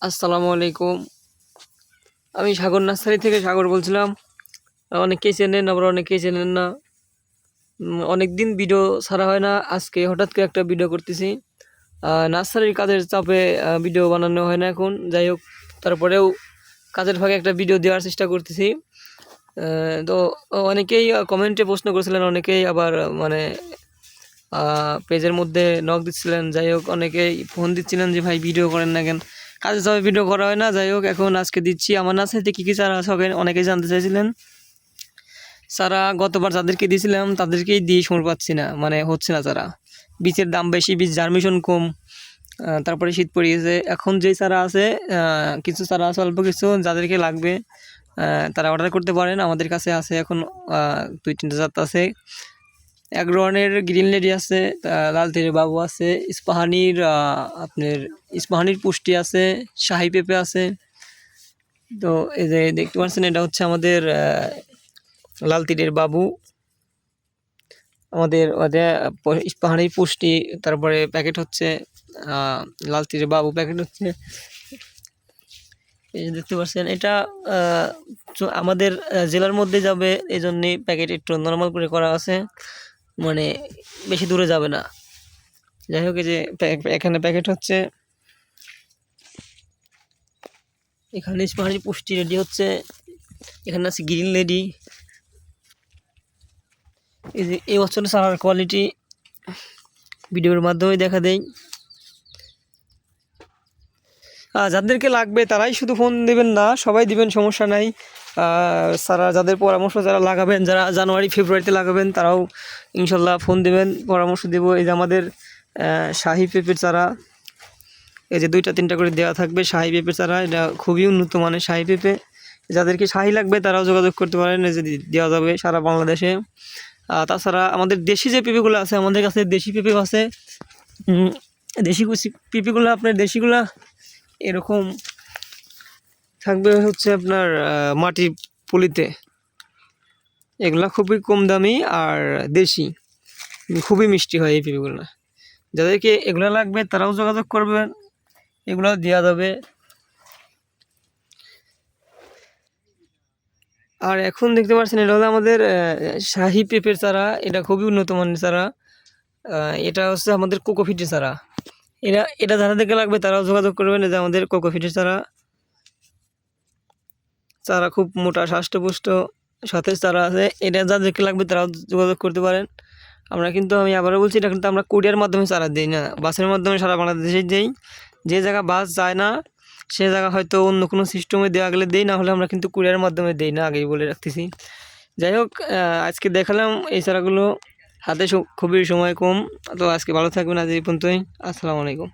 আসসালামু আলাইকুম। আমি সাগর নার্সারি থেকে সাগর বলছিলাম। অনেকেই চেনেন আবার অনেকেই চেনেন না। অনেকদিন ভিডিও ছাড়া হয় না। আজকে হঠাৎ করে একটা ভিডিও করতেছি। নার্সারির কাজের চাপে ভিডিও বানানো হয় না এখন। যাই হোক, তারপরেও কাজের ফাঁকে একটা ভিডিও দেওয়ার চেষ্টা করতেছি। তো অনেকেই কমেন্টে প্রশ্ন করেছিলেন, অনেকেই আবার মানে পেজের মধ্যে নক দিচ্ছিলেন। যাই হোক, অনেকেই ফোন দিচ্ছিলেন যে ভাই ভিডিও করেন না কেন? কাজের চাপে ভিডিও করা হয় না। যাই হোক, এখন আজকে দিচ্ছি। আমার নার্সারিতে কী কী চারা আছে অনেকেই জানতে চাইছিলেন। চারা গতবার যাদেরকে দিয়েছিলাম তাদেরকেই দিয়ে সময় পাচ্ছি না, মানে হচ্ছে না চারা। বীজের দাম বেশি, বীজ জার্মিশন কম। তারপরে শীত পড়ে গেছে। এখন যেই চারা আছে, কিছু চারা আছে অল্প কিছু, যাদেরকে লাগবে তারা অর্ডার করতে পারেন। আমাদের কাছে আছে এখন 2-3টা জাত আছে। অ্যাগ্রোয়ানের গ্রিন লেডি আছে, লাল তীরের বাবু আছে, আপনার ইস্পাহানির পুষ্টি আছে, শাহি পেঁপে আছে। তো এই যে দেখতে পাচ্ছেন, এটা হচ্ছে আমাদের লাল তীরের বাবু, আমাদের ইস্পাহানির পুষ্টি। তারপরে প্যাকেট হচ্ছে লাল তীরের বাবু, প্যাকেট হচ্ছে এই যে দেখতে পাচ্ছেন। এটা আমাদের জেলার মধ্যে যাবে, এই জন্যে প্যাকেট একটু নর্মাল করে করা আছে, মানে বেশি দূরে যাবে না। যাই হোক, এই যে এখানে প্যাকেট হচ্ছে, এখানে ইস্পাহানি পুষ্টি রেডি হচ্ছে, এখানে আছে গ্রিন লেডি। এই যে এই বছরের চারার কোয়ালিটি ভিডিওর মাধ্যমে দেখা দেয়। যাদেরকে লাগবে তারাই শুধু ফোন দেবেন না, সবাই দিবেন, সমস্যা নাই। সারা যাদের পরামর্শ, যারা লাগাবেন, যারা জানুয়ারি ফেব্রুয়ারিতে লাগাবেন, তারাও ইনশাল্লাহ ফোন দেবেন, পরামর্শ দেবো। এই যে আমাদের শাহি পেঁপের চারা, এই যে 2-3টা করে দেওয়া থাকবে শাহি পেঁপের চারা। এটা খুবই উন্নত মানের শাহি পেঁপে। যাদেরকে শাহি লাগবে তারাও যোগাযোগ করতে পারেন, এই যে দেওয়া যাবে সারা বাংলাদেশে। তাছাড়া আমাদের দেশি যে পেঁপেগুলো আছে, আমাদের কাছে দেশি পেঁপে আছে। দেশি পেঁপেগুলো, আপনার দেশিগুলা এরকম থাকবে হচ্ছে আপনার মাটির পলিতে। এগুলা খুবই কম দামি আর দেশি, খুবই মিষ্টি হয় এই পেঁপেগুলো। যাদেরকে এগুলো লাগবে তারাও যোগাযোগ করবেন, এগুলো দেওয়া যাবে। আর এখন দেখতে পাচ্ছেন, এটা হলো আমাদের শাহি পেঁপের চারা। এটা খুবই উন্নত মানের চারা। এটা হচ্ছে আমাদের কোকোফিটের চারা। এটা যাদেরকে লাগবে তারাও যোগাযোগ করবেন। এই যে আমাদের কোকোফিটের চারা। চারা খুব মোটা, স্বাস্থ্যপুষ্ট, সতেজ চারা আছে। এটা যাদেরকে লাগবে তারাও যোগাযোগ করতে পারেন। আমি আবারও বলছি, এটা কিন্তু আমরা কুরিয়ার মাধ্যমে চারা দিই না, বাসের মাধ্যমে সারা বাংলাদেশে দিই। যে জায়গা বাস যায় না সে জায়গা হয়তো অন্য কোনো সিস্টেমে দেওয়া গেলে দিই, না হলে আমরা কিন্তু কুরিয়ার মাধ্যমে দিই না, আগেই বলে রাখতেছি। যাই হোক, আজকে দেখালাম এই চারাগুলো। হাতে খুবই সময় কম। তো আজকে ভালো থাকবেন, আজ এই পর্যন্তই। আসসালামু আলাইকুম।